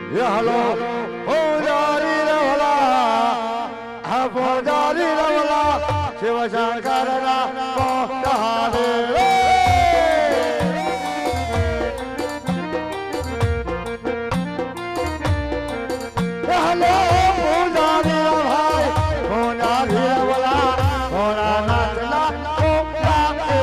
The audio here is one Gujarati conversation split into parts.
ये हलो पुजारी रवला हा पुजारी रवला शिव शंकर ना पोतारे ये हलो पुजारी भाई पुजारी रवला भोलानाथ ना पोतारे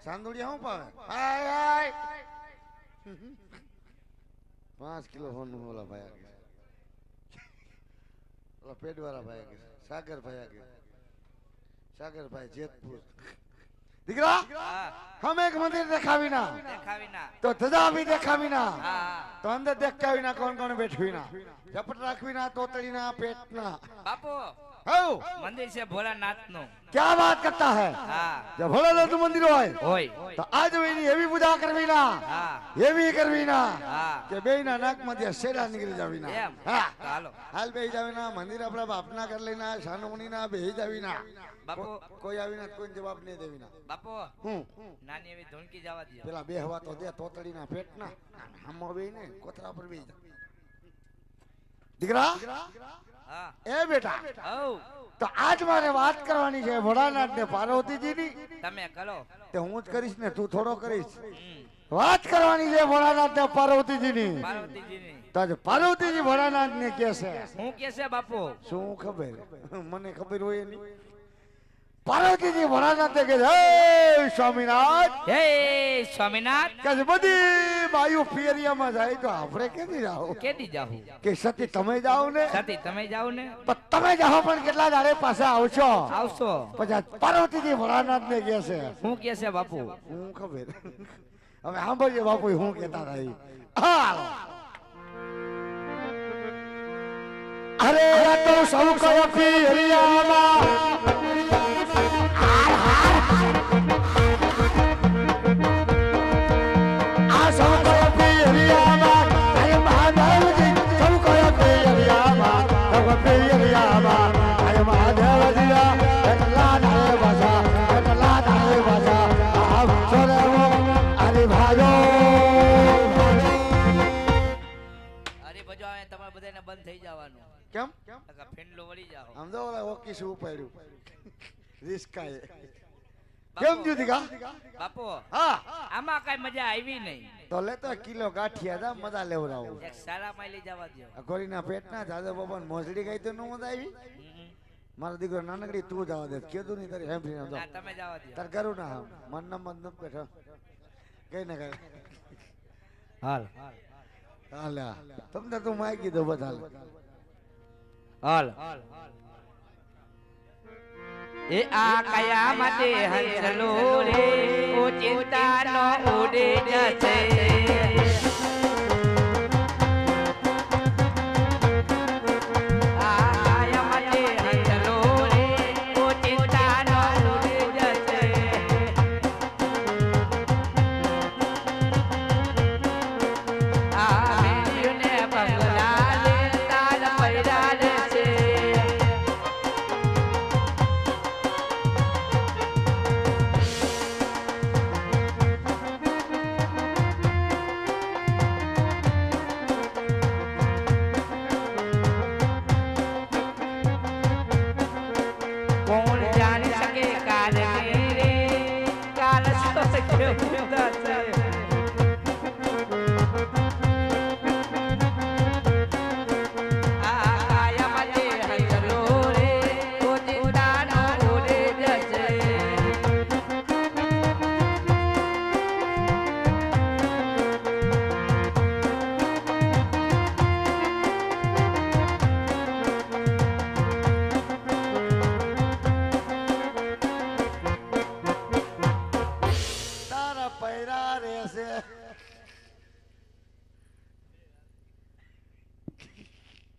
सांदुड़िया हूँ पावे हाय हाय 5 किलो होन बोला भाई आगे बोला पेट वाला भाई आगे सागर भाई जेतपुर दिखरा हम एक मंदिर देखा भी ना तो धजा भी देखा भी ना तो अंदर देख के भी ना कौन कौन बैठी ना झपट रख भी ना तोतली ना पेट ना बापू मंदिर से भोलानाथ नो क्या बात करता है जब भोलानाथ मंदिर होय तो आज भी ये भी पूजा करवी ना ये भी करवी ना के बेना नाक मध्य सेरा निकल जावी ना हालो हाल बेही जावी ना मंदिर अपना बापना कर लेना शानमुनी ना बेही जावी ना बापू कोई आवी ना कोई जवाब नहीं देवी ना बापू नानी एवी धुनकी जावा दियो पेला बे हवा तो दे तोतड़ी ना पेट ना हम बेही ने कोतरा पर बेही दिखरा ए बेटा तो आज मारे बात करवानी है भोलानाथ ने पार्वती जी नी तमे करो ते हूं ज करीश ने तू थोड़ो करीश बात करवानी है भोलानाथ ने पार्वती जी नी तो पार्वती जी भोलानाथ ने कैसे हूं कैसे बापू शू खबर मने खबर होय नी पार्वती जी भोलानाथ ने कहे हे स्वामीनाथ कैसे बदी बायु फेरिया में जाए तो आपरे केदी जाओ के सती तमे जाओ ने पर तमे जाओ पण કેટલા દાડે પાછા આવશો પછી પાર્વતી जी ભોલાનાથ ને કહે છે હું કહે છે બાપુ હું ખબર હવે સાંભળજો બાપુ હું કહેતા રહી હાલ અરે આ તો સૌ કયો ફેરિયામાં બંધ થઈ જવાનું કેમ ફેંડલો વળી જાઓ આમ તો ઓલા ઓકી શું પાડ્યું રિસ્ક આય કેમ જુદીકા બાપુ હા આમાં કઈ મજા આવી નહીં તો લે તો કિલો ગાંઠિયા દા મજા લેવરાવું એક સારા માઈલી જવા દો અકોરીના પેટના જાદો બાબા મોજડી ગઈ તો નો મજા આવી મારો દીકરો નાનકડી તું જવા દે કીધું નહીં તારી હેમ્ફરી ના ના તમે જવા દો તાર કરું ના મન ન બેઠો કઈ ના કઈ હાલ હાલ તમને તું માગી દો બધા હાલ એ આ કયા માટે હંસલો રે ઓ ચિંતા નો ઉડે જશે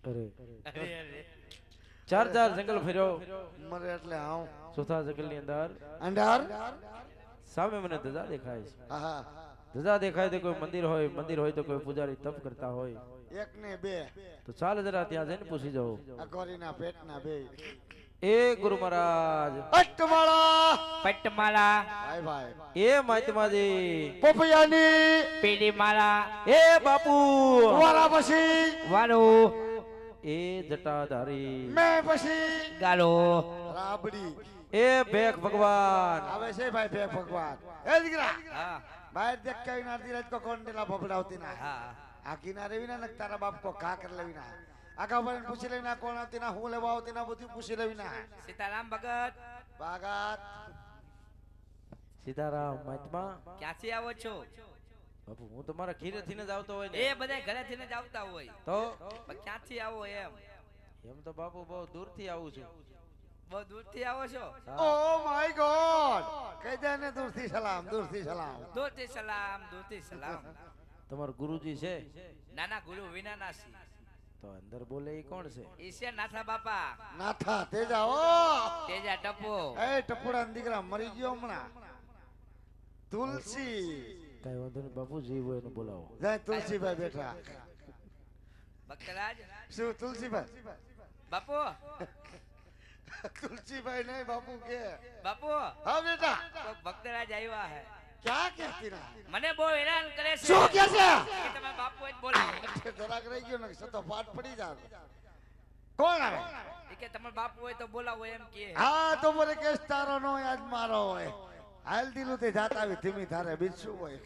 અરે અરે અરે ચાર જંગલ ફર્યો, મરે એટલે આવ ચોથા જંગલ ની અંદર અંધાર સામે મને ધજા દેખાય છે. હા ધજા દેખાય તો કોઈ મંદિર હોય તો કોઈ પૂજારી તપ કરતા હોય. એક ને બે તો ચાલ જરા ત્યાં જઈને પૂછી જાઉં. અઘોરીના પેટના બે એ ગુરુ મહારાજ, અષ્ટમાળા પટમાલા ભાઈ ભાઈ એ મહાત્માજી, પોપૈયાની પીડી માલા એ બાપુ, વારા પછી વારો એ જટાધારી, મેં પછી ગાલો રાબડી એ ભેખ ભગવાન, આવે છે ભાઈ બે ભગવાન એ દીકરા હા બહાર દેખ કઈ નાતી રાત કો કોંડેલા બબડાવતી ના હા આ કિનારે વિના ને તારા બાપ કો ઘા કર લેવી ના આગા પર પૂછી લેવી ના કોણ આવતી ના હું લેવા આવતી ના બધું પૂછી લેવી ના સીતારામ ભગત બાગાત સીતારામ મહાત્મા. ક્યાંથી આવો છો? બાપુ હું તો મારા ઘીરે થી જ આવતો હોય એ ને. બધા ઘરેથી જ આવતા હોય તો પણ ક્યાંથી આવો એમ? એમ તો બાપુ બહુ દૂર થી આવું છું. બહુ દૂરથી આવો છો? ઓ માય ગોડ કહી દે ને દૂરથી સલામ દૂરથી સલામ દૂરથી સલામ, દૂરથી સલામ. તમારો ગુરુજી છે નાના ગુરુ વિનાનાસી તો અંદર બોલે એ કોણ છે? ઈશ્વર નાથા બાપા નાથા તેજા ઓ તેજા ટપો એ ટપુડા દીકરા મરી ગયો હમણાં તુલસી કઈ વાંધો નહીં બાપુ, જીવ હોય એને બોલાવો. જાય તુલસીભાઈ બેઠા ભક્તરાજ શું તુલસીભાઈ બાપુ તુલસીભાઈ નહીં બાપુ કે બાપુ હા બેટા તો ભક્તરાજ આવ્યા હે. ક્યાં કહેતી ના મને બહુ હેરાન કરે છે શું કે છે કે તમે બાપુ જ બોલાવો. જરાક રહી ગયો ને સતો પાઠ પડી જાય કોણ આવે એ કે તમે બાપુ હોય તો બોલાવો એમ કે. હા તો મને કેસ તારો નો યાદ મારો હોય હાલ દીલું તે જાતા આવી ધીમી ધારે બીજ શું હોય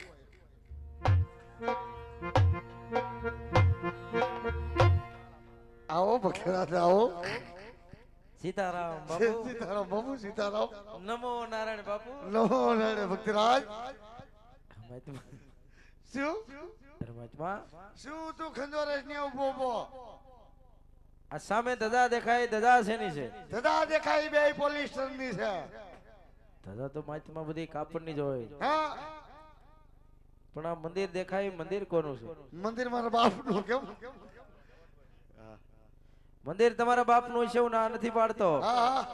આવો બખરા આવો સીતારામ બાપુ. સીતારામ બાબુ સીતારામ નમો નારાયણ બાપુ. નમો નારાયણ ભક્તરાજ મહાત્મા, શું અરે મહાત્મા, શું તું ખંજોરેશ ને ઉભો ઉભો આ સામે ધજા દેખાય, ધજા શેની છે? ધજા દેખાય બે પોલીસ સ્ટેશનની છે ધજા તો મહાત્મા બધી કાપડની જ હોય, હા પણ આ મંદિર દેખાય, મંદિર કોનું છે? મંદિર મારા બાપ નું કેમ મંદિર તમારા બાપનું છે, હું ના નથી પાડતો, હા હા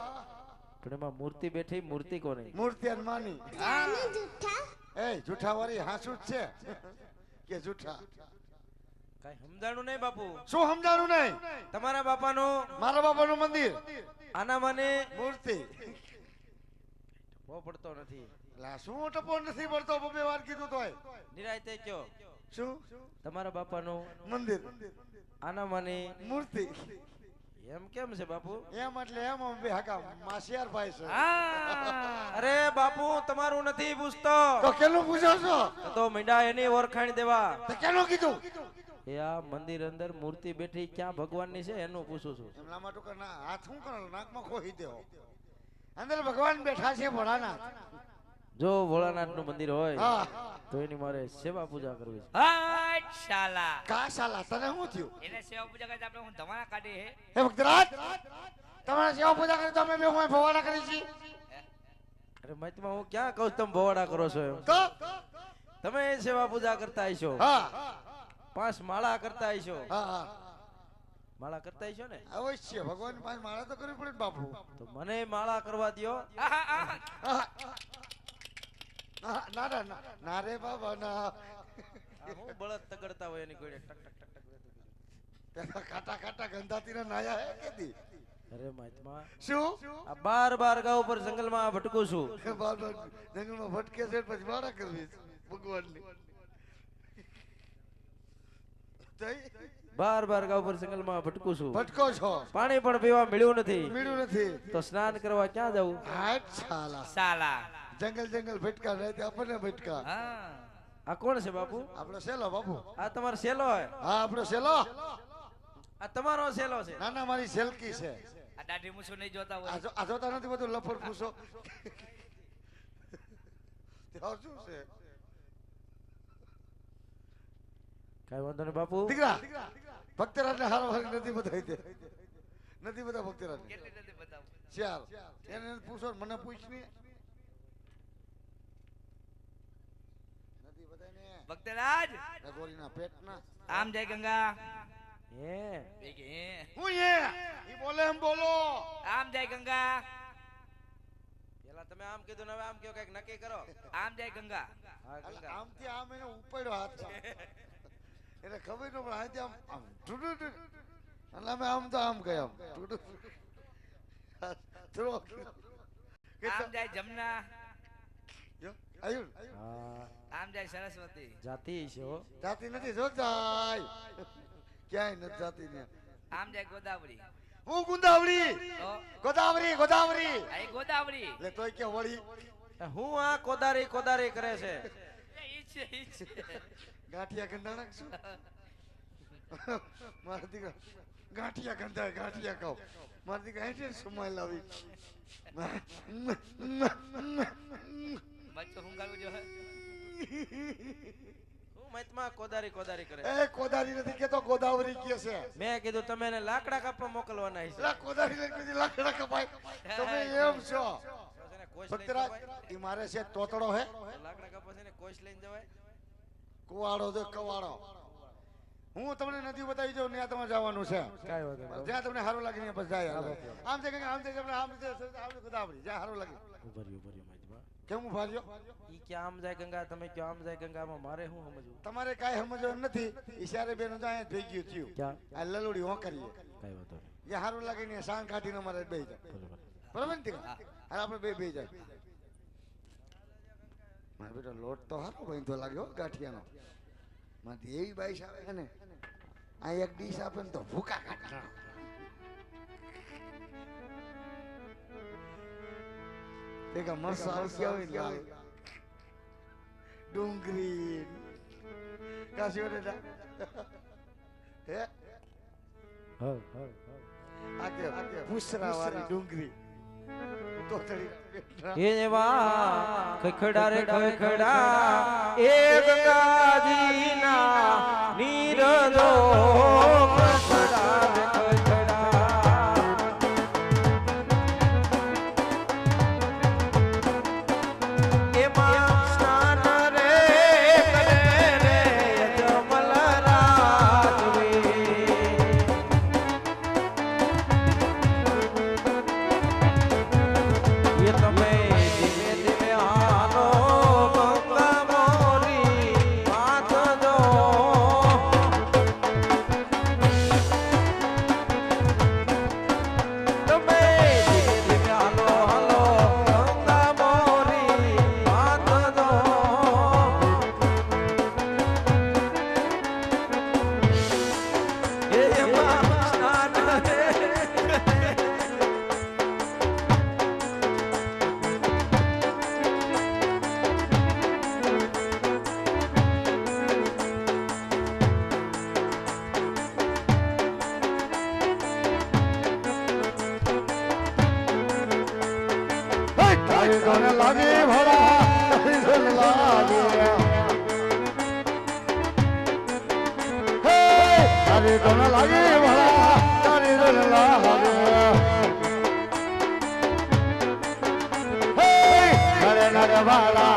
પણ એમાં મૂર્તિ બેઠી, મૂર્તિ કોની? મૂર્તિ હનુમાની એ જૂઠા વાળી હાસુ જ છે કે જૂઠા કઈ સમજાણું નહીં બાપુ. શું સમજાણું નહીં તમારા બાપાનું, મારા બાપાનું મંદિર આના મને મૂર્તિ બહુ પડતો નથી. લા શું ટપો નથી પડતો બબે વાર કીધું તોય નિરાયતે કયો. શું તમારા બાપાનું મંદિર આના મને મૂર્તિ એમ કેમ છે બાપુ? એમ એટલે એમ અમે બે હાકા માસિયાર ભાઈ છે હા અરે બાપુ તમારું નથી પૂછતો, તો કેનું પૂછો છો તો મીંડા એની ઓળખાણ દેવા. તો કેનું કીધું એ આ મંદિર અંદર મૂર્તિ બેઠી ક્યાં ભગવાનની છે એનું પૂછું છું. એમ લાંબા ટૂંકા ના હાથ શું કરો નાકમાં ખોઈ દેવો અંદર ભગવાન બેઠા છે ભોળાનાથ જો ભોળાનાથ નું મંદિર હોય હા તો એની મારે સેવા પૂજા કરવી છે. હટ શાલા કા સાલા તને શું થયું એને સેવા પૂજા કરતા આપણે હું ધમાણા કાઢી હે. હે ભક્તરાજ તમારે સેવા પૂજા કરી તમે બે હું ભવાડા કરી છી અરે મહાત્મા હું ક્યાં કહું તમે ભવાડા કરો છો એમ? તો તમે સેવા પૂજા કરતા હશો, હા 5 માળા કરતા હશો, હા હા માળા કરતા હશો ને? અવશ્ય ભગવાન પાસે માળા તો કરવી પડે ને બાપુ તો મને માળા કરવા દ્યો. આહા, આહા. હા. ના ના ના ના રે બાબા ના આ હું બળદ તગડતા હોય એની કોઈ ટક ટક ટક ટક રહેતું. પેલા કાટા કાટા ગંધાતી ના નાયા હે કેદી અરે મહાત્મા, શું આ બાર ગાઉ પર જંગલમાં ભટકું છું. બાર બાર જંગલમાં ભટકે છે પછી માળા કરવી છે ભગવાનની બાર ગાઉ પર જંગલમાં ભટકું છું, ભટકો છો પાણી પણ પીવા મળ્યું નથી, મળ્યું નથી તો સ્નાન કરવા ક્યાં જવું? હાટ સાલા શાલા જંગલ જંગલ ભટકા રહે તે આપણને ભટકા હા આ કોણ છે બાપુ? આપણો સેલો બાપુ આ તમારો સેલો હે? હા આપણો સેલો આ તમારો સેલો છે? ના ના મારી સેલકી છે આ દાઢી મૂછો નહીં જોતા હોય. આ જોતા નથી બધું લફર પૂછો શું છે કઈ વાંધો નહીં બાપુ. દીકરા ભક્તરાજ ને હારો હારી નથી બધાઈ દે નથી બધા ભક્તરાજ કેટલી નથી બતાવું. ચાલ એને પૂછો મને પૂછ ને નથી બધાને ભક્તરાજ ગોરીના પેટના આમ જય ગંગા હે એ કે હે. હું એ ઈ બોલે એમ બોલો. આમ જાય ગંગા, પેલા તમે આમ કીધું ને હવે આમ કયો કઈક નક્કી કરો. આમ જાય ગંગા. હા એટલે ગંગા. આમથી આમ એને ઉપાડ્યો હાથ એને ખબર ન પડે આથી આમ આમ ઢુડુ ઢુડુ. અને અમે આમ તો આમ ગયા આમ ઢુડુ થોડો આમ જાય જમના, આયુ હા આમ જાય સરસ્વતી. જાતિ છે હો. જાતી નથી જો જાય ક્યાંય નથી જાતી ને. આમ જાય ગોદાવરી. હું ગુંદાવડી તો ગોદાવરી ગોદાવરી આ ઈ ગોદાવરી. એટલે તોય કે વળી હું આ કોદારી કોદારી કરે છે. એ ઈ છે, ઈ છે. ગાંઠિયા ગંધાણા શું મારા દીકરા ગાંઠિયા ગંધાય ગાંઠિયા ખાવ મારા દીકરા એટલે સુમાઈ લાવી બચ્ચો હુંગાડવું જો હે. હું મતમાં કોદારી કોદારી કરે છે. એ કોદારી નથી કેતો ગોદાવરી કે છે મેં કીધું તમે એને લાકડા કાપવા મોકલવાના છે. એટલે કોદારી લઈને પછી લાકડા કપાય તમે એમ છો તો છે ને કોશ લઈને ભક્તરાજ જવાય. ઈ મારે છે તોતડો હે લાકડા કાપવા છે ને કોશ લઈને જવાય. કુવાડો જો કવાડો હું તમને નદી બતાવી દઉં ત્યાં તમે જવાનું છે કાઈ વાંધો નહીં. જ્યાં તમને સારું લાગે ત્યાં પછી જાય આમ છે કે આમ છે કે આમ છે ગોદાવરી જ્યાં સારું લાગે ઉભર્યું મતમાં. કેમ હું ભાર્યો ઈ કે આમ જાય ગંગા તમે કયો આમ જાય ગંગામાં મારે શું સમજવું. તમારે કાંઈ સમજવાનું નથી ઈશારે બેન જાય ભેગ્યું થયું ક્યાં આ લલુડી હોકરીએ કાઈ વાંધો નહીં. જ્યાં સારું લાગે ને સાંગ કાઢીને અમારે બે જાય બરોબર. બરાબર ને તીકા? હાલ આપણે બે જાય મારે બેટા લોટ તો સારો બાંધો લાગ્યો ગાંઠિયાનો માંથી એવી બાઈશ આવે છે ને આ એક ડીશ આપે ને તો ભૂકા કાઢે દેખા મસાલો ક્યાં હોય ને લાલ ડુંગળી કાશી વડે હે આગે પૂછરા વાળી ડુંગળી તો તળી એવા ખખડા રે ખખડા એ ગંગાજીના નીરજો ખખડા રે ખખડા એમાં સ્નાન રે કરે રે જમલ રાજવે એ તમે ધીમે ધીમે આનો ગંગા મોરી વાંચજો. તમે ધીમે ધીમે આનો ગંગા મોરી વાંચજો. એમાં સ્નાન રે તારી ધન લાગે ભલા તારી ધન લાગે હે તારી ધન લાગે ભલા તારી ધન લાગે હે નરે નરે ભલા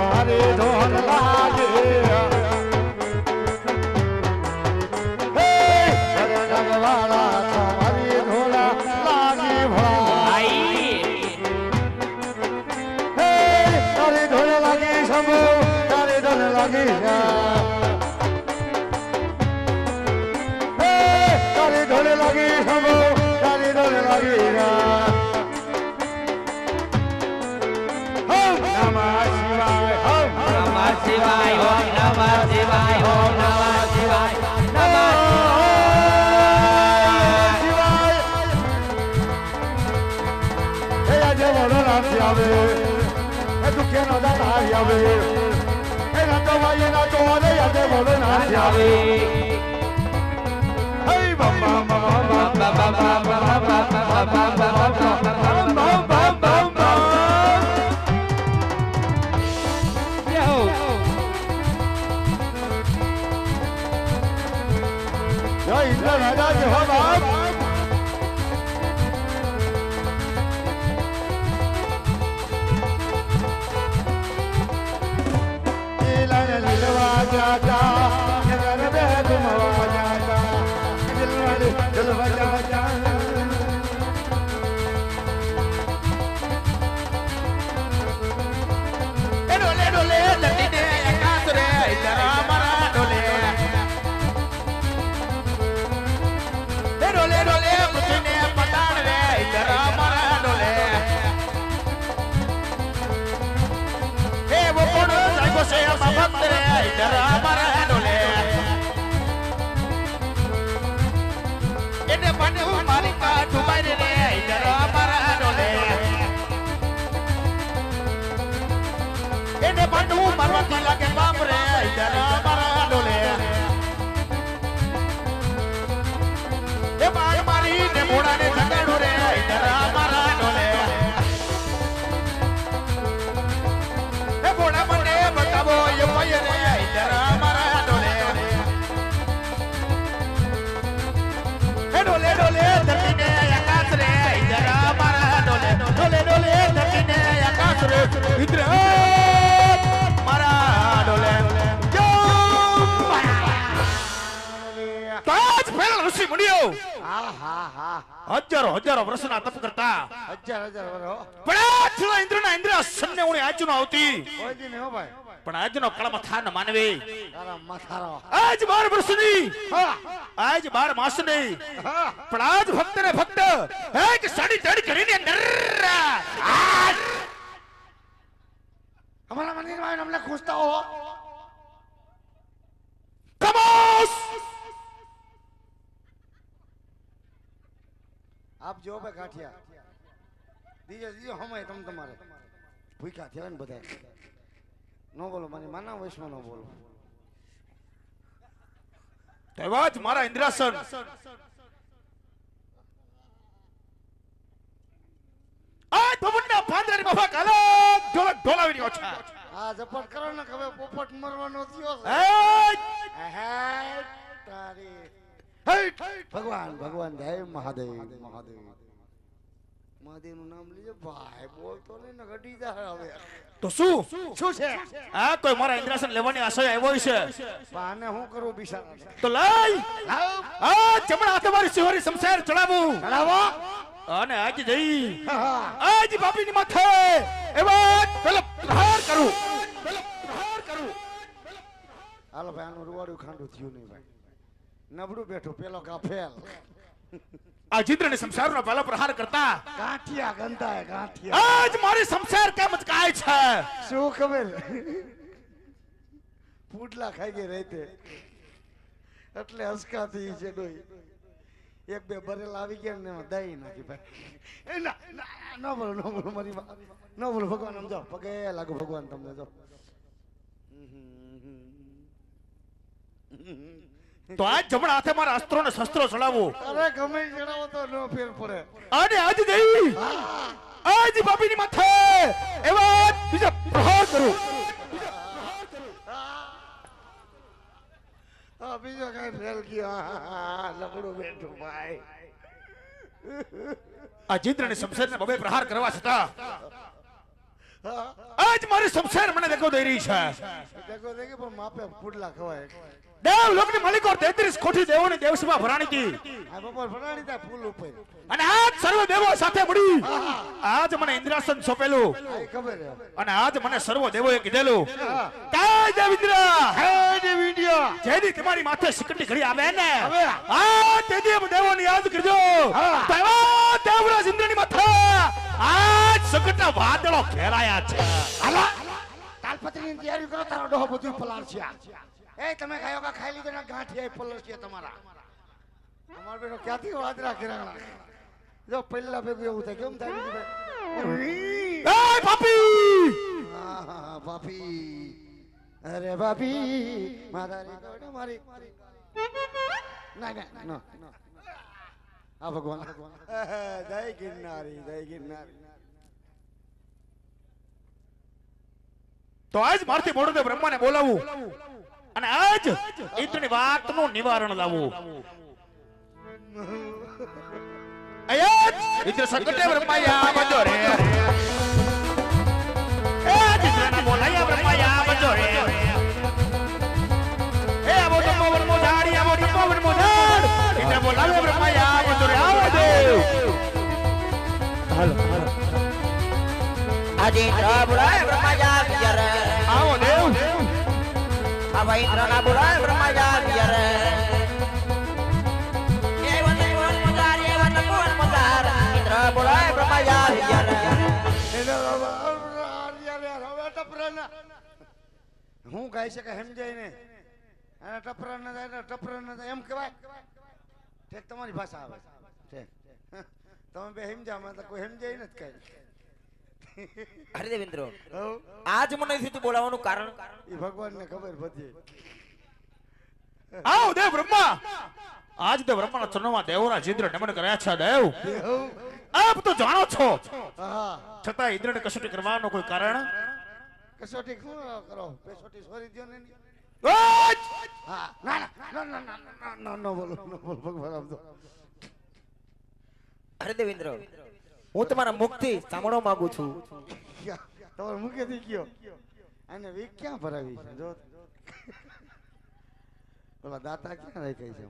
તારી ધન લાગે હે નરે નરે ભલા તારી ધન લાગે ભલા આઈ તારી ધોળ લાગી સમો તારી ધોળ લાગી તારી ધોળ લાગી સમો તારી ધોળ લાગી ઓમ નમઃ શિવાય ઓમ નમઃ શિવાય, ઓમ નમઃ શિવાય, ઓમ નમઃ શિવાય, નમઃ શિવાય હે આજે વડો નાથી આવે હે દુખે નો દાતા આવે હે રાતો વાય ના તો આવે આજે વડો નાથી આવે હે બાબા બાબા જય ઇન્દ્ર રાજા જેવા બાપ લીલવા જાતા નગર બે ઘુમવા જાતા હા હા હા હજારો હજારો વર્ષના તપ કરતા હજાર હજાર વરો પણ આજનો ઇન્દ્રના ઇન્દ્રાસનને ઉણી આજનો આવતી કોઈ દી નહીં હો ભાઈ પણ આજનો કળમ થાન માનવી તારા મથારો આજ 12 વર્ષની હા આજ 12 માસની હા પણ આજ ભક્ત ને ભક્ત એક સાડી તડ કરીને અંદર हमारा मंदिर में हमने खोजता हो કમોસ आप जो पे गाठिया दीजिए दीजिए हम तुम तुम्हारे भूखा थे न बता नो बोलो मानी माना वैष्णव नो बोलो તેવાજ મારા ઇન્દ્રાસન આ ભવનના પાંદરાની બાબા કાલે ઢોલક ઢોલાવી રહ્યો છે આ ઝપટ કરો ને હવે પોપટ મરવાનો થયો એ હે તારી હે ભગવાન ભગવાન જય મહાદેવ મહાદેવ મહાદેવ નું નામ લીજો ભાઈ બોલતો નહીં ને ગડી જા હવે તો શું શું છે આ કોઈ મારા ઇન્દ્રાસન લેવાની આશય આવ્યો છે આને હું કરું બિચારા તો લઈ લાવ આ જમણા હાથે મારી સિંહોરી શમશેર ચડાવું ચડાવો અને આજ જઈ હા આજ બાપીની માથે એવા પેલો પ્રહાર કરું હાલો ભાઈ આનું રૂવાડું ખાંડું થયું નહીં ભાઈ નબળું બેઠું પેલો કા ફેલ આ જીદ્રને શમશેરનો પહેલો પ્રહાર કરતા ગાંઠિયા ગંધા હે ગાંઠિયા આજ મારી શમશેર કેમ ચકાય છે શું ખબર ફૂટલા ખાઈ ગઈ રહેતે એટલે હસકાતી છે ડોઈ એક બે ભરેલા આવી ગયા ને એમાં દહીં નાખી ભાઈ એ ના ન બોલો મારી માં ન બોલો ભગવાન આમ જાઓ પગે લાગુ ભગવાન તમને જો તો આજ જમણા હાથે મારા અસ્ત્રો ને શસ્ત્રો ચડાવું અરે ગમે ઈ ચડાવો તો ન ફેર પડે અને આજ જઈ આજ બાપીની માથે એવા બીજા પ્રહાર કરું હા બીજો કઈ ફેલ ગયો લકડું બેઠું ભાઈ આ જીદ્રને શમશેરને બબે પ્રહાર કરવા છતાં આજ મારી શમશેર મને દેખો દઈ રહી છે દેખો દેખી પણ માપે ફૂટલા ખવાય દેવ લોકની માલિકો 33 કોટી દેવોની દેવસભા ભરાણી હતી આ બપોર ફરાણી તા ફૂલ ઉપર અને આજ સર્વ દેવો સાથે મળી આજ મને ઇન્દ્રાસન સોંપેલું આ ખબર હે અને આજ મને સર્વ દેવોએ કીધેલું કાય દેવિન્દ્રા હે દેવિન્દ્રા જેદી તમારી માથે સિકટી ઘડી આવે ને હવે આ તેદી દેવોને યાદ કરજો તો એવા દેવરાજ ઇન્દ્રની માથે આજ સંકટના વાદળો ઘેરાયા છે હાલા તાલપત્રીની તૈયારી કરો તારો ડોહો બધું પલાળ છે એ તમે ખાયો કા ખાઈ લીધો ને ગાંઠિયા પલર છે તમારા અમાર બેનો ક્યાંથી વાદરા કરાણા જો પહેલા ભેગું એવું થાય કેમ થાય બીજું એ પાપી હા બાપી અરે બાપી મારી ગોડ મારી ના ના ના આ ભગવાન જય ગિરનારી તો આજ મારથી મોડું બ્રહ્માને બોલાવું અને આજ ઇન્દ્રની વાતનું નિવારણ લાવવું આજ ઇન્દ્ર સંકટે બ્રહ્માયા બંધો રે એ ઇન્દ્રને બોલાયા બ્રહ્માયા બંધો રે એ આવો તો પવન મોઢાડી આવો તો પવન મોઢાડ ઇન્દ્ર બોલાવે બ્રહ્માયા બંધો રે આવો દેવ હાલો આજે ઇન્દ્ર બોલાય બ્રહ્માજા વિચાર આવો દેવ હવે ઇન્દ્ર ના બોલાય બ્રહ્માજા વિચાર એ વતન કોણ મજાર ઇન્દ્ર બોલાય બ્રહ્માજા વિચાર હું ગાઈ શકે સમજાય ને અને ટપરા ન જાય ને ટપરા ન જાય એમ કહેવાય ઠેક તમારી ભાષા આવે ઠેક તમે બે સમજામાં તો કોઈ સમજાય નથી કઈ અરે દેવેન્દ્ર આજ મને નથી બોલાવવાનું કારણ એ ભગવાન ને ખબર બધી આવ દેવ બ્રહ્મા આજ દેવ બ્રહ્માના ચરણોમાં દેવોના જીદ્ર નમન કર્યા છે દેવ આપ તો જાણો છો હા છતાં ઇન્દ્રને કસોટી કરવાનો કોઈ કારણ કસોટી શું કરો પેસોટી સોરી દ્યો ને ઓજ! હા ના ના ના ના ના ના ના બોલો ભગવાન આપ તો અરે દેવેન્દ્ર હું તમારા મુખથી સાંભળવા માંગુ છું તમારે મુકેથી ગયો અને વીક ક્યાં ભરાવી છે જો ઓલા દાતા ક્યાં રાખાય છે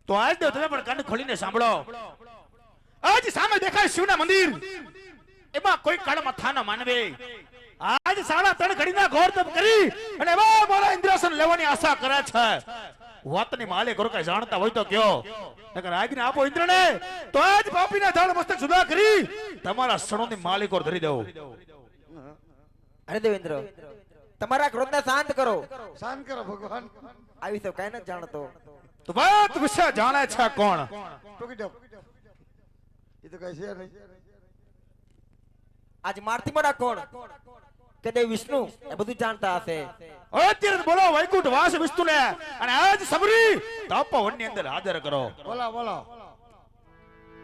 તો આજ દેવ તમે પણ કાન ખોલીને સાંભળો. આજ સામે દેખાય શિવના મંદિર, એમાં કોઈ કાળમાં થાના માનવે આજ 3.5 ઘડીના ઘોર તપ કરી અને એવા મારા ઇન્દ્રાસન લેવાની આશા કરે છે. વાતની માલે કરો કઈ જાણતા હોય તો કયો, નકર આજ્ઞા આપો ઇન્દ્રને તો આજ પાપીના ધાડ મસ્તક જુદા કરી તમારા સણોની માલિકો ધરી દઉં. અરે દેવેન્દ્ર, તમારા ક્રોધને શાંત કરો. શાંત કરો ભગવાન. આવી તો કઈ નથી જાણતો. તો વાત વિશે જાણે છે કોણ? ટોકી દો. એ તો કઈ છે નહીં. આજ મારથી મોડા કોણ કે દેવ વિષ્ણુ એ બધું જાણતા હશે. અત્યારે બોલો વૈકુંઠ વાસ વિષ્ણુને અને આજ સબરી તપોવનની અંદર હાજર કરો. બોલો બોલો.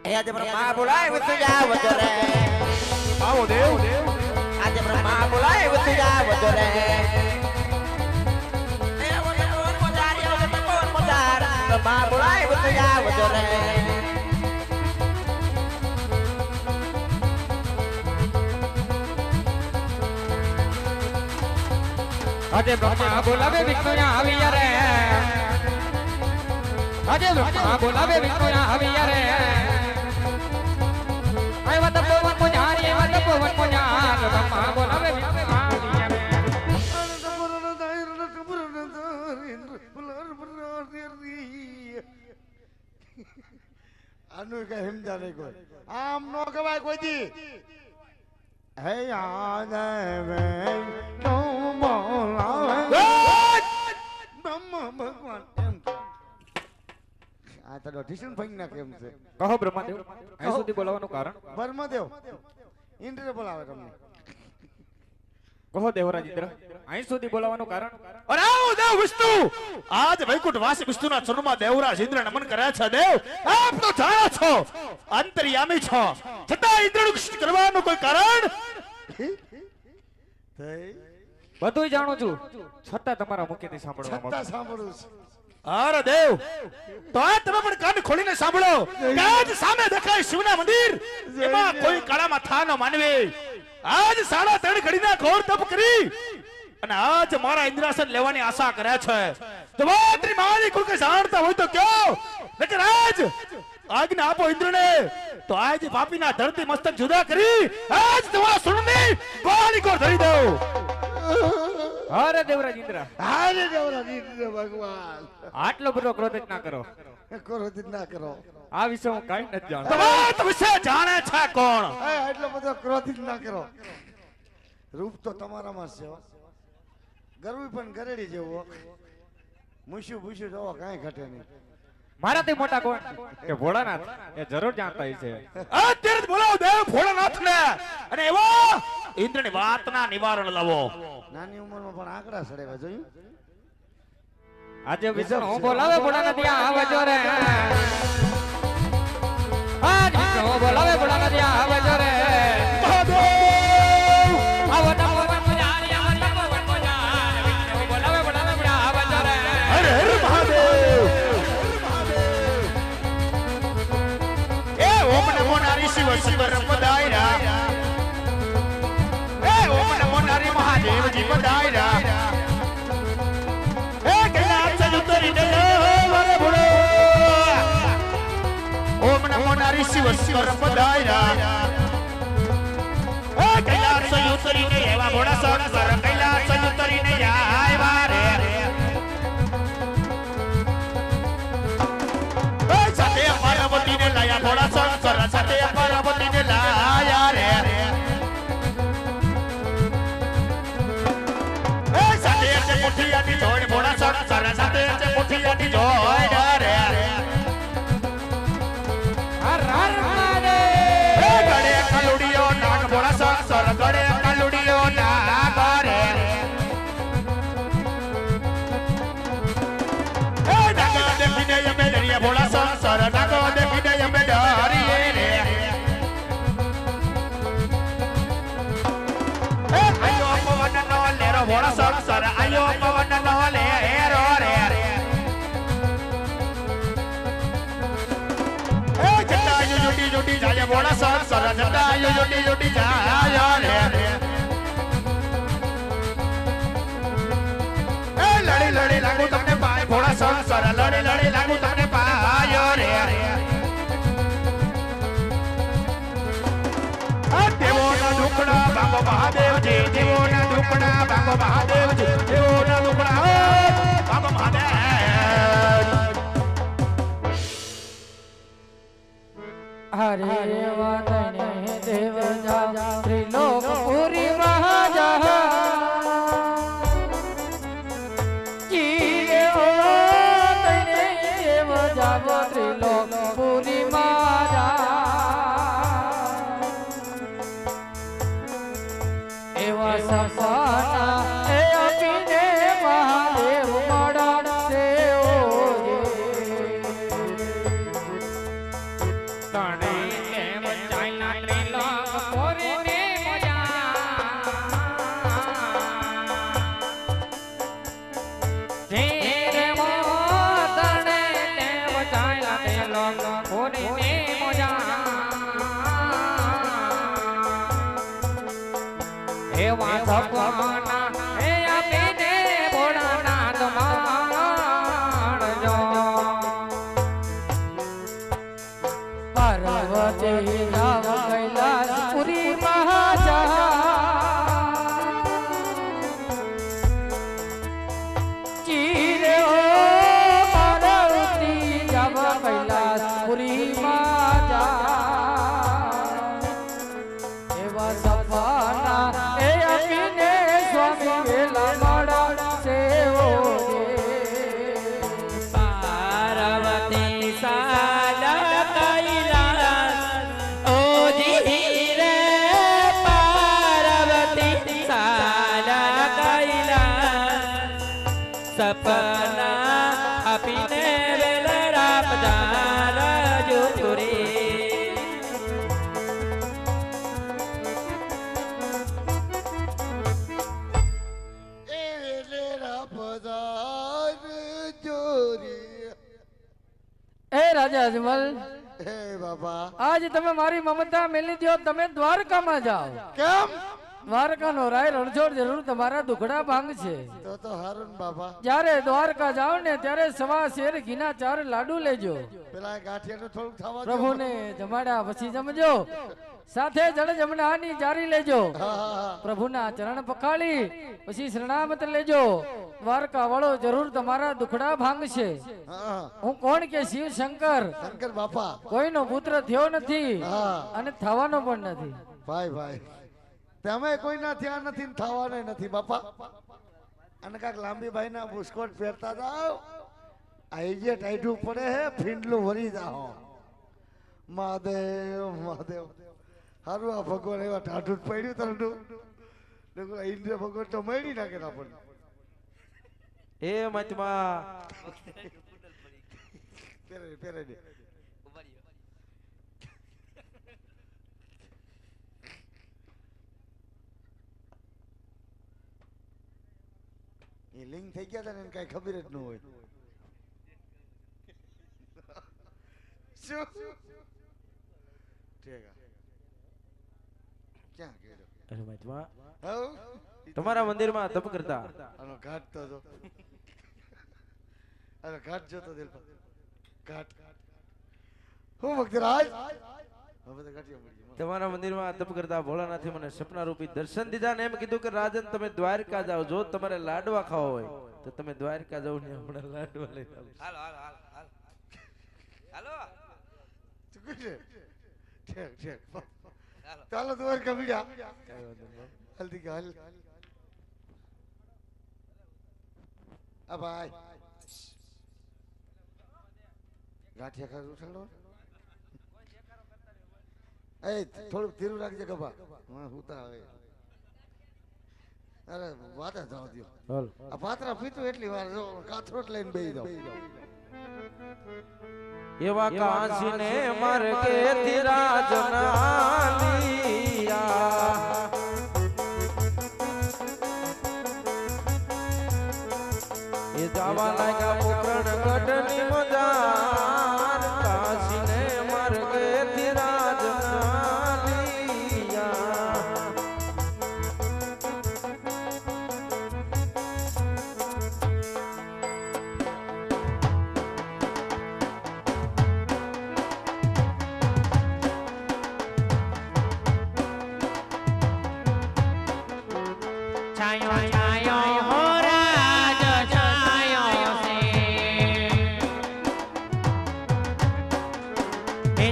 એ આજે બ્રહ્મા બોલાય વિષ્ણુ જાવ રે. આવો દેવ. આજે બ્રહ્મા બોલાય વિષ્ણુ જાવ રે. એ બોલે બોલ મોજારી બોલે તપોવન મોજાર. બ્રહ્મા બોલાય વિષ્ણુ જાવ રે. આજે બ્રહ્મા બોલાવે વિષ્ણુ આવી રે. આજે બ્રહ્મા બોલાવે વિષ્ણુ આવી રે. આવ્યા તો પવન મોજારી, આવ્યા તો પવન મોજાર. બ્રહ્મા બોલાવે વિષ્ણુ આવી રે. આનું કઈ સમજા નહીં કોઈ. આમ નો કવાય કોઈ દી. હે આદવે નો બોલાવે બ્રહ્મ ભગવાન એમ. આ તો ઢીસણ ફંગ ના કેમ છે? કહો બ્રહ્માદેવ, અહીં સુધી બોલાવવાનું કારણ? બ્રહ્મદેવ ઇન્દ્ર બોલાવે તમને. કહો દેવરાજ ઇન્દ્ર, અહીં સુધી બોલાવવાનું કારણ? અને આવો દેવ વિષ્ણુ, આજ વૈકુંઠ વાસી વિષ્ણુના ચરણમાં દેવરાજ ઇન્દ્ર નમન કરે છે. દેવ આપ તો જાણો છો અંતર્યામી છો, છતાં ઇન્દ્રનું કૃષ્ણ કરવાનું કોઈ કારણ? બધું જાણું છું, છતાં તમારા મુખેથી સાંભળવા માંગુ છતાં સાંભળું છું. અરે દેવ, તો આ તમે પણ કાન ખોલીને સાંભળો કે આજ સામે દેખાય શિવના મંદિર, એમાં કોઈ કાળામાં થાનો માનવી આજ 3.5 ઘડીના ઘોર તપ કરી અને આજ મારા ઇન્દ્રાસન લેવાની આશા કરે છે. તો વાતની મારી કોઈ જાણતા હોય તો કયો, નકર આજ આજ્ઞા આપો ઇન્દ્રને તો આજ પાપીના ધરતી મસ્તક જુદા કરી આજ તમારા સુણની બાલિકો ધરી દઉં. અરે દેવરાજ ઇન્દ્ર, હારે દેવરાજ ઇન્દ્ર ભગવાન. આટલો બધો ક્રોધ જ ના કરો. ક્રોધિત ના કરો. આ વિશે હું કઈ નથી તો જાણતો. વાત વિશે જાણે છે કોણ? એટલો બધો ક્રોધિત ના કરો. રૂપ તો તમારામાં છે હો. ગરવી પણ ગરેડી જેવો. મૂછ્યું ભૂછ્યું જોવો કાંઈ ઘટે નહીં. મારાથી મોટા કોણ કે ભોળાનાથ, એ જરૂર જાણતા હશે. અત્યારે જ બોલાવો દેવ ભોળાનાથને અને એવા ઇન્દ્રની વાતના નિવારણ લાવો. નાની ઉંમરમાં પણ આંકડા સડેવા જોયું. આજે વિષ્ણુ હું બોલાવે ભોળાનાથ આવજો રે. આજ વિષ્ણુ બોલાવે ભોળાનાથ આવજો રે. આવો નમો મજારી, આવો નમો મજારી. વિષ્ણુ બોલાવે ભોળાનાથ આવજો રે. હરે હરે મહાદેવ. એ ઓમ નમો નારી શિવ શિવ પધાર્યા. એ ઓમ નમો નારી મહાદેવજી પધાર્યા. એ કૈલાસ ઉતરીને વરે ભોળો. ઓમ નમો નારી શિવ શિવ પધાર્યા. એ કૈલાસ ઉતરીને એવા ભોળા સંસાર કૈલાસ ઉતરીને આવ્યા રે. સાથે પાર્વતીને લાયા ભોળા સંસાર, સાથે પાર્વતીને લાયા રે. સાથે મુઠિયાની જોડ ભોળા સંસાર, સાથે મુઠિયાની જોડ રે. હર હર મહાદેવ. ગળે કલુડીઓ નાગ ભોળા સંસાર, ગળે કલુડીઓ નાગ રે. નાગો દેખીને અમે ડરીએ ભોળા સંસાર, નાગો દેખીને અમે ડરીએ રે. આયો પવનનો લેરો ભોળા સંસાર, આયો પવનનો લેરો રે. જટાયુ જુટી જુટી જાય ભોળા સંસાર, જટાયુ જુટી જુટી જાય રે. લડી લડી લાગુ તમને પાય ભોળા સંસાર, લડી લડી લાગુ તમને પાય બાબા મહાદેવજી દેવોના દુખડા બાબા મહાદેવ હરે વાદને દેવ જા ત્રિલોક પુરી મહાજા જીરે ઓ તને દેવ જાવ ત્રિલોક પુરી મહાજા એવા સપના એ અપીને મહાદેવ મળા સેઓ તણે કેમ ચાઈના ત્રિલોક પુરીને એવા સપના એ આપીને ભોળાનાથ માણજો પાર્વતી જાવ કૈલાસ પુરી મહાજા ચીરે ઓ પાર્વતી જાવ કૈલાસ પુરી મહાજા એવા સપના એ આપીને સ્વામી વેલા મળા સેવો પાર્વતી સાલા કૈલાસ ઓ ધીરે પાર્વતી સાલા કૈલાસ સપના આપીને વેલા રામ જારા જોરે રાજા અજમલ હે બાબા આજ તમે મારી મમતા મેલી દો તમે દ્વારકામાં જાઓ કેમ દ્વારકાનો રાય રણછોડ જરૂર તમારા દુખડા ભાંગ છે તો હારું બાબા જ્યારે દ્વારકા જાઓ ને ત્યારે સવા શેર ઘીના 4 લાડુ લેજો પેલા ગાંઠિયાનું થોડું ખાવા દો. પ્રભુને જમાડ્યા પછી જમજો સાથે જળ જમણાની જારી લેજો પ્રભુના ચરણ પખાળી પછી શરણામત લેજો દ્વારકા વાળો જરૂર તમારા દુખડા ભાંગશે હા હું કોણ કે શિવ શંકર શંકર બાપા કોઈનો પુત્ર થયો નથી હા અને થવાનો પણ નથી ભાઈ ભાઈ તમે કોઈ ના થયા નથી ને થવાના નથી બાપા અને કાક લાંબી ભાઈ ના બુસ્કોટ પહેરતા જાઓ આઈ જે ટાઈટું પડે હે ફીંડલું ભરી જાઓ મહાદેવ મહાદેવ હારું આ ભગવાન એવા ટાઢું જ પડ્યું તરડું ઇન્દ્ર ભગવાન તો મળી નાખે આપણને એ મચમાં પહેરે પહેરે દે એ લિંક થઈ ગયા હતા ને એને કઈ ખબર જ ન હોય શું ઠીક ક્યાં ગયો અરે મચમાં હવ તમારા મંદિરમાં તપ કરતા આનો ઘાટ તો જો આનો ઘાટ જોતો દિલ પર ઘાટ હું ભક્તરાજ હવે તો ઘાટિયા મળી ગયો તમારા મંદિરમાં તપ કરતા ભોળાનાથે મને સપના રૂપી દર્શન દીધા ને એમ કીધું કે રાજન તમે દ્વારકા જાઓ જો તમારે લાડવા ખાવા હોય તો તમે દ્વારકા જાઓ ને હમણાં લાડવા લઈ આવો હાલો હાલો હાલો હાલો તું કઈ ઠેક ઠેક ચાલો દ્વારકા બીડા હલ્દી હાલ આ ભાઈ ગાંઠિયા ખાધું ઉઠાડો એ થોડુંક ધીરું રાખજે ગભા હુતા હવે અરે વાત જવા દો હાલ આ પાત્રા પીતું એટલી વાર જો કાથરોટ લઈને બેહી જાવ એવા કાશીને માર કે ધીરાજના લીયા એ જાવા લાગ્યા પોકરણ ગઢની મજાર કાશીને માર કે ધીરાજના લીયા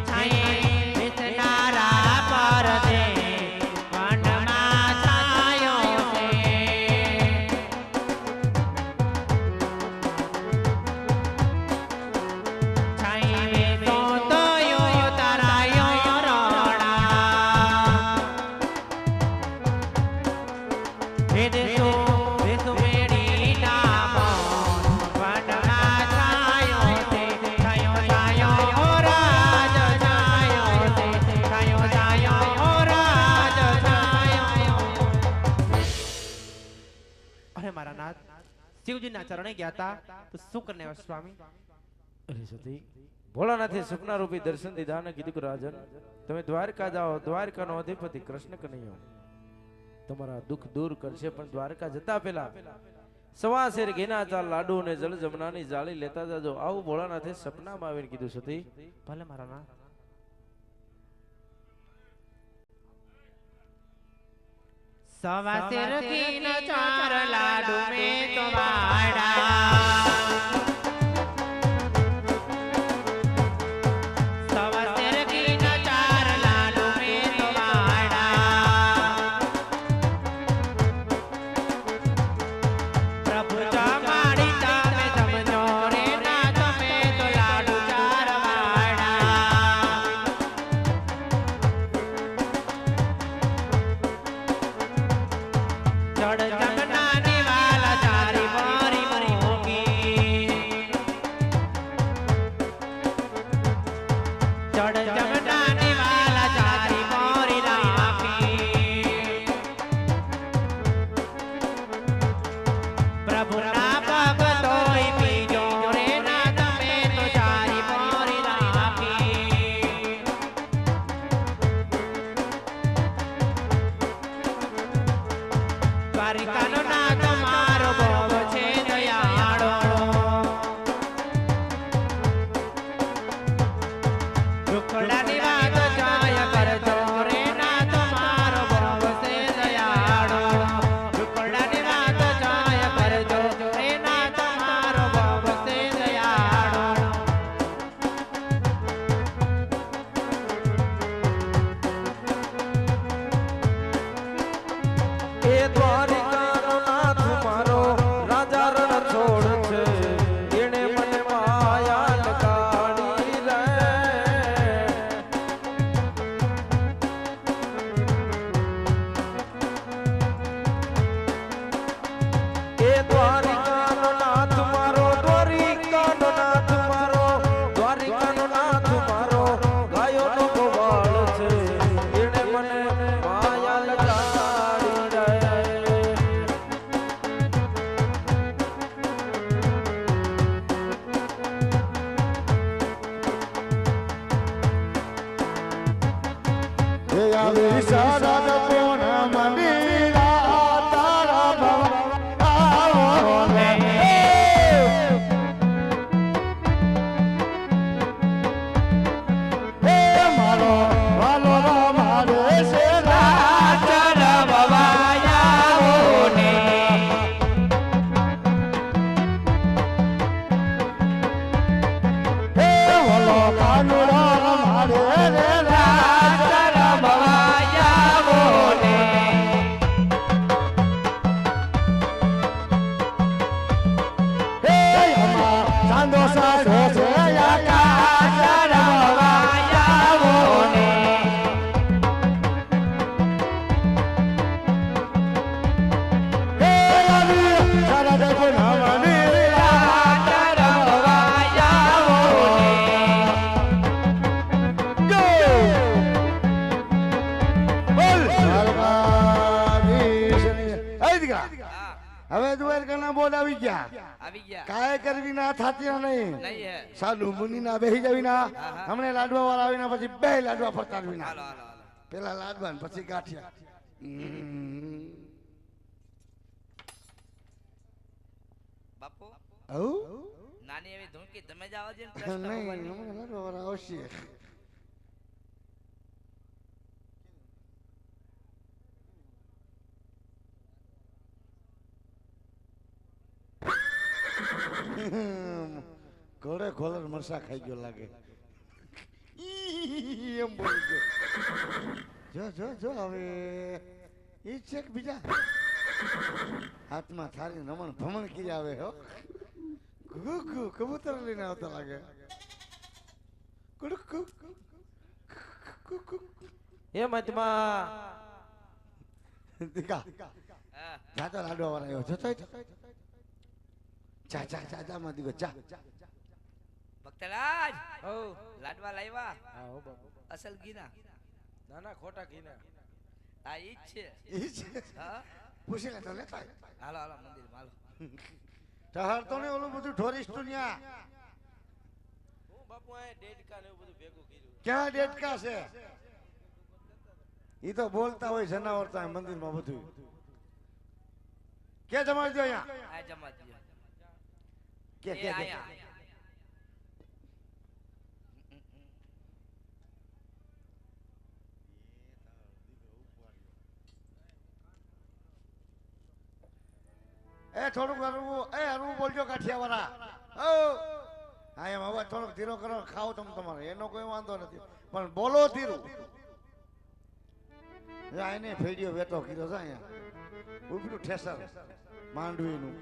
છાંયે બેસનારા પર છે વનમાં છાયો છે છાંયે બેસો તો તારાયો રણા બેસો બેસો મેરી નામ વનમાં છાયો છે છાયો છાયો રાજ છાયો છે છાયો છાયો રાજ છાયો અરે મારા નાથ શિવજીના ચરણે ગયા હતા તો શું કરને સ્વામી અરે સતી ભોળાનાથે સપના રૂપી દર્શન દીધા અને કીધું કે રાજન તમે દ્વારકા જાઓ દ્વારકાનો અધિપતિ કૃષ્ણ કનૈયો તમારા દુઃખ દૂર કરશે પણ દ્વારકા જતા પહેલા સવાશેર ઘેના ચાર લાડુ અને જળ જમનાની જાળી લેતા જાજો આવું ભોળાનાથે સપનામાં આવીને કીધું સતી ભલે મારા નાથ સવાસેર कीन चार लाडू में तो वाड़ा सवासेर कीन चार लाडू में तो वाड़ा प्रभु जमाड़ी तमे समझो रे ना तमे तो लाडू चार वाड़ा चढ़ जमना निवाला चारी बारी मोगी चढ़ जमना निवाला चारी बारी राखी प्रभु ना भगतो पीजो रे ना तमे तो चारी बारी राखी દ્વારિકાનો નાથ મારો બોવ છે દયાળો દુખડાની વાત જાય કરજો રે નાથ મારો બોવ છે દયાળો દુખડાની વાત જાય કરજો રે નાથ મારો બોવ છે દયાળો એ દ્વારિકાનો નાથ મારો રાજા રણ છોડ છે એણે મને માયા લગાડી રે એ દ્વારિકાનો નાથ મારો દ્વારિકાનો નાથ મારો દ્વારિકાનો નાથ મારો ગાયોનો ગોવાળ છે એણે મને માયા લગાડી રે હે આવી સારા કોણ મંદિરા તારા ભવ આવો ને હે મારો વાલો મારે છે રાચર બવાયાઓ ને હે વાલો કાનુડા મારે રે રાચર બવાયાઓ ને હે અમા ચાંદો સારો છે રાચર બવાયાઓ ને હે આવી સારા કોણ મંદિરા રાચર બવાયાઓ ને બોલ હવે દ્વારકાના બોર્ડ આવી ગયા કાય કરવી ના થાતી નહીં સાધુ મુનિ ના બેહી જવી ના હમણે લાડવા વાળા આવીને પછી બે લાડવા ફરતાડવી ના પેલા લાડવા ને પછી ગાંઠિયા બાપુ આવું નાની એવી ધૂણકી તમે જ આવો છો ને નહીં કૃષ્ણ ભગવાનની? હમણાં લાડવા વાળા આવશે ઘોડે ખોલર મરસા ખાઈ ગયો લાગે એમ બોલી ગયો. જો હવે ઈ છે કે બીજા હાથમાં થાળી નમણ ભમણ કરી આવે હો. કબૂતર લઈને આવતા લાગે. એ મતમાં દીકા હા જાતો લાડવા વાળા આવ્યો જતો ચા માં દીકો ચા. ભક્તરાજ ઓ લાડવા લાવ્યા હા હો બાપુ અસલ ગીના ના ના ખોટા ઘીના આ ઈ જ છે ઈ છે હા પૂછી લે તો લેતા આય. હાલો હાલો મંદિર હાલો ટહર તો ને ઓલું બધું ટોરિસ્ટ ન્યા હું બાપુ આ ડેડકા ને એવું બધું ભેગું કર્યું ક્યાં ડેટકા છે ઈ તો બોલતા હોય જનાવર ત્યાં મંદિરમાં બધું કે જમાડી દો અહીંયા આ જમા દો કે એ આયા એ થોડુંક હરવું બોલજો કાઠિયાવાળા ઓ હા એમ હવે થોડોક ધીરો કરો ખાઓ તમે તમારે એનો કોઈ વાંધો નથી પણ બોલો ધીરું એને ફેડિયો વેતો કીધો છે અહીંયા ઉપરું ઠેસર માંડવીનું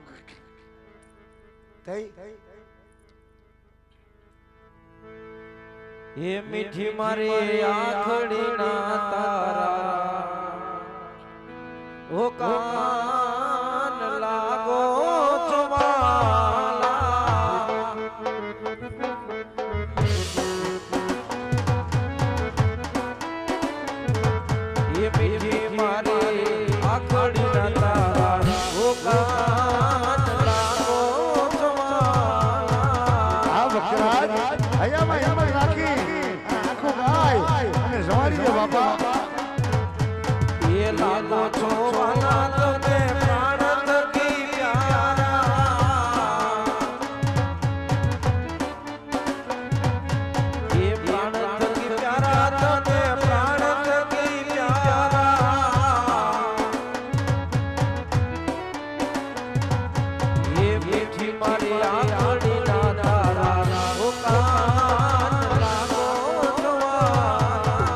થઈ એ મીઠી મારી આંખડી ના તારા ઓ કાન લાગો ચવાલા એ મીઠી મારી આંખડી ના તારા ઓ કાન લાગો ચવાલા આ બકરાજ અહીંયામાં એમ જ રાખી આખું ગાય અને જવારી દે બાપા એ લાગો છો વાલા તમે પ્રાણ થકી પ્યારા એ પ્રાણ થકી પ્યારા તમે પ્રાણ થકી પ્યારા એ મીઠી મારી આંખડી ના તારા ઓ કાન લાગો જવાલા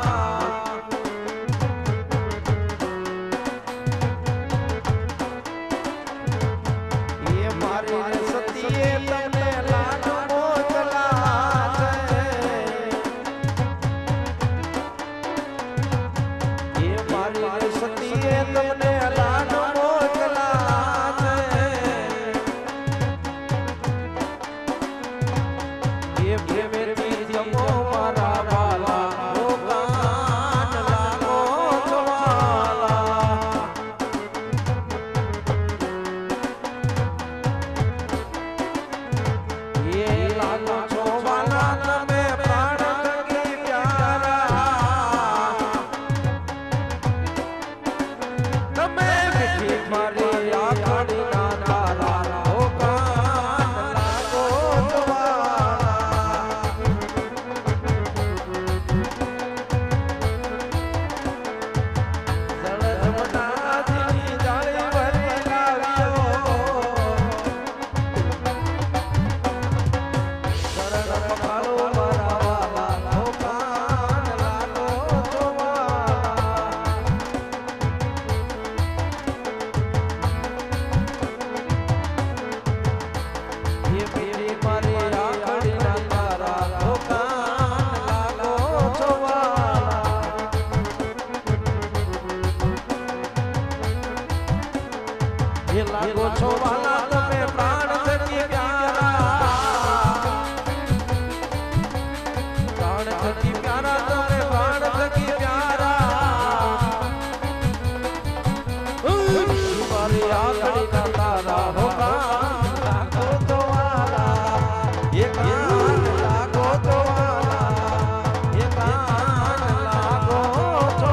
એ મારી સતીએ તમને લાડ મોકલા છે એ મારી સતીએ તમને લાડ મોકલા છે એ પ્રેમેથી જમો મારા વાલા ઓ કાન લાગો જવાલા એ લાગો છો વાલા તમે પ્રાણ થકી પ્યારા તમે મીઠી મારી આંખડી ના તારા ઓ કાન લાગો જવાલા જળજમનાથી જાળી ભરી લાવ્યો શરણ પખાલો મારા વાલા ઓ કાન લાગો જવાલા એ પીરી મારી આંખડી ના તારા ઓ કાન લાગો જવાલા એ લાગો છો વાલા તમે પ્રાણ થકી પ્યારા પ્રાણ થકી પ્યારા તમે પ્રાણ થકી પ્યારા મારી આંખડી ના તારા હો કાન લાગો તો વાલા એ કાન લાગો તો વાલા એ કાન લાગો તો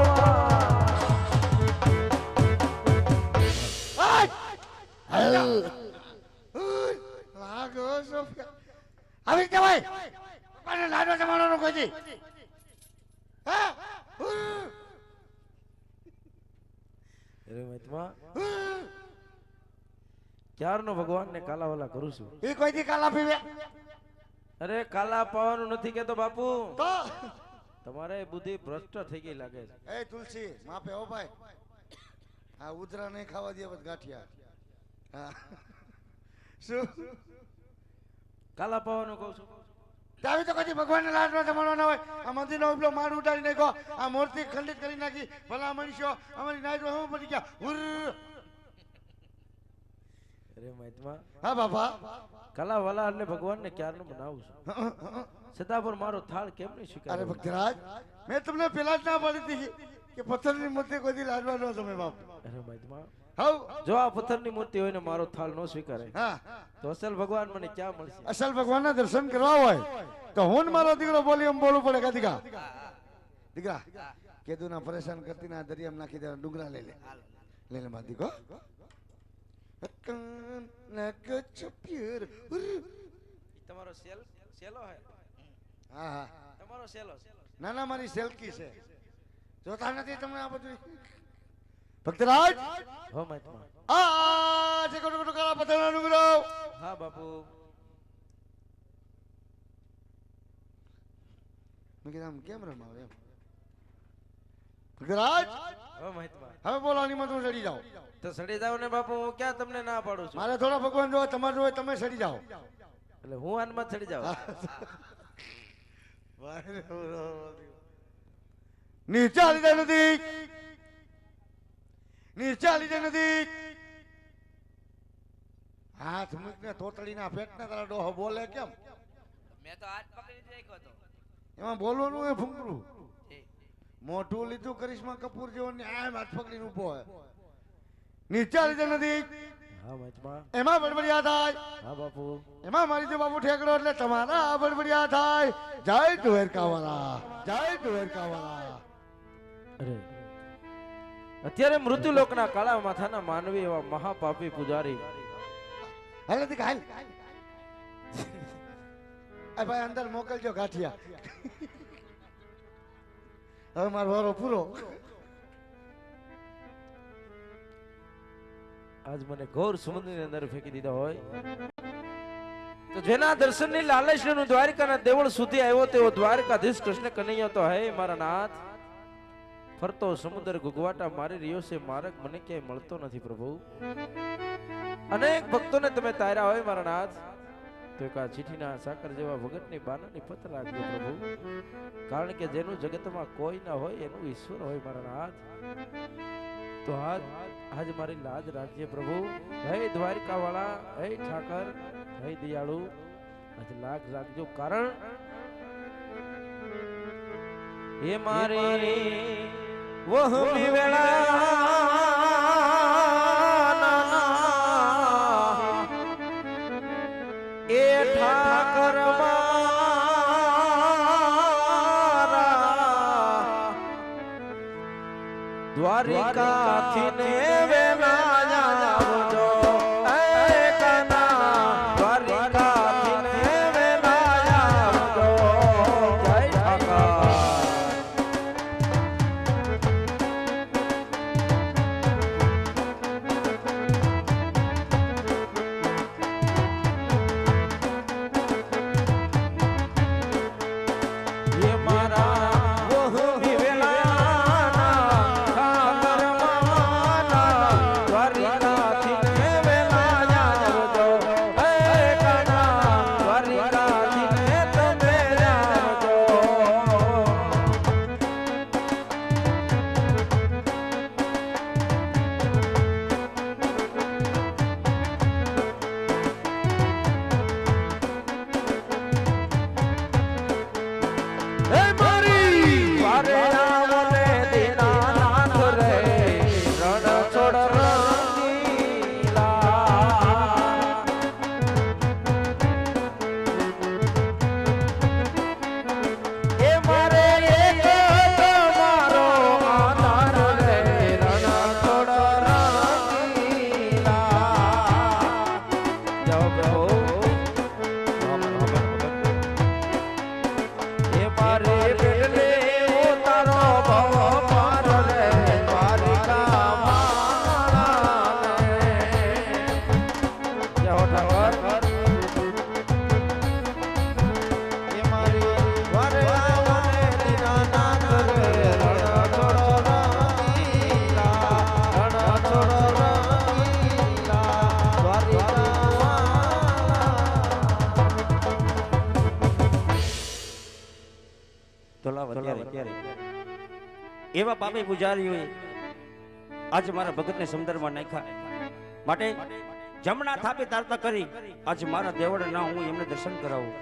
લાગો સોફિયા આવી જવાય અને લાડો જમાડવાનો કોઈ દી હા અરે મતમાં ક્યારનો ભગવાનને કાલાવાલા કરું છું એ કોઈ દી કાલા પીવે અરે કાલા પાવાનું નથી કેતો બાપુ તો તમારે બુદ્ધિ ભ્રષ્ટ થઈ ગઈ લાગે છે. એ તુલસી માપે હો ભાઈ, આ ઉધરા નહીં ખાવા દે બસ ગાંઠિયા. હા શું કાલા પાવાનું કહું છું. આવી તો કદી ભગવાનને લાડવા જમાડવાના હોય. આ મંદિરનો ઉપલો માળ ઉડાડી નાખ્યો, આ મૂર્તિ ખંડિત કરી નાખી. ભલા મનુષ્યો અમારી નાઈટ હું પડી ગયા. હુર. અરે મહાત્મા, હા બાપા, કાલા વાલા એટલે ભગવાનને ક્યારનું બનાવું છું, છતાં પણ મારો થાળ કેમ નહીં અરે સ્વીકારે? ભક્તરાજ, મેં તમને પેલા જ ના પાડી હતી કે પથ્થરની મૂર્તિ કોઈ દી લાડવા ન તમે બાપ. અરે મહાત્મા, હવ જો આ પથ્થરની મૂર્તિ હોય ને મારો થાળ ન સ્વીકારે હા, તો અસલ ભગવાન મને ક્યાં મળશે? અસલ ભગવાનના દર્શન કરવા હોય તો હું ને મારો દીકરો બોલી એમ બોલવું પડે. દીકરા દીકરા કેદુના પરેશાન કરતી ના દરિયામાં નાખી દે. ડુંગરા લઈ લે, લઈ લે મારા દીકરો. તમારો સેલો હે? હા હા, તમારો સેલો છે? ના ના, મારી સેલ્કી છે. જોતા નથી તમને આ બધું? ભક્તરાજ, હો મહાત્મા. આ છે કોટો કોટો કાળા પથ્થરનો ડુંગરો. હા બાપુ. મેં કીધું આમ કેમ રમાવે એમ. ભક્તરાજ, હો મહાત્મા. હવે બોલો આનીમાં તમે ચડી જાઓ. તો સડી જાવ ને બાપુ, હું ક્યાં તમને ના પાડું છું? મારે થોડા ભગવાન જોવા, તમારે જોવે તમે ચડી જાઓ. એટલે હું આનમાં ચડી જાઉં? નીચે હાલી જાય નથી, નીચે હાલી જાય નથી. હાથ મૂકને તોતડીના પેટના તારા ડોહો બોલે કેમ? મેં તો હાથ પકડી જ રાખ્યો હતો. એમાં બોલવાનું હોય ફૂંકરું. એ, મોઢું લીધું કરિશ્મા કપૂર જેવો ને આમ હાથ પકડીને ઊભો હોય. નીચે હાલી જાય નથી, હા મહાત્મા. એમાં બડબડિયા થાય. હા બાપુ. એમાં મારી દે બાપુ ઠેકડો એટલે તમારા બડબડિયા થાય. જય દ્વારકાવાળા, જય દ્વારકાવાળા. અરે અત્યારે મૃત્યુ લોકના કાળા માથાના માનવી એવા મહાપાપી પૂજારી હાલ નથી હાલ. આ ભાઈ અંદર મોકલજો ગાંઠિયા. હવે મારો વારો પૂરો. આજ મને ઘોર સમુદ્રની અંદર ફેંકી દીધા હોય તો જેના દર્શનની લાલચ હું દ્વારકાના દેવળ સુધી આવ્યો તેવો દ્વારકાધીશ કૃષ્ણ કનૈયા તો હે મારા નાથ. ફરતો સમુદ્ર ગુગવાટા મારી રહ્યો છે, માર્ગ મને ક્યાંય મળતો નથી પ્રભુ. અનેક ભક્તોને તમે તાર્યા હોય મારા નાથ, તો એક આ ચીઠીના સાકર જેવા ભગતની બાનાની પત રાખજો પ્રભુ. કારણ કે જેનું જગતમાં કોઈ ના હોય એનું ઈશ્વર હોય મારા નાથ. તો આજ મારી લાજ રાખજે પ્રભુ. હે દ્વારકા વાળા, હે ઠાકર, હે દયાળુ, આજ લાજ રાખજો. કારણ એ મારે વહમી વેળા એ ઠાકર દ્વારિકાથી ને વેલા આવજો. એ કના દ્વારિકાથી ને વેલા આવજો. જય ઠાકર. એ મારા વહુ વેલા ના ત્યારે એવા પાપી પૂજારીઓએ આજે મારા ભગતને સમુદ્રમાં નાખ્યા. માટે જમણા થાપે તારતા કરી આજે મારા દેવળ ના હું એમને દર્શન કરાવું.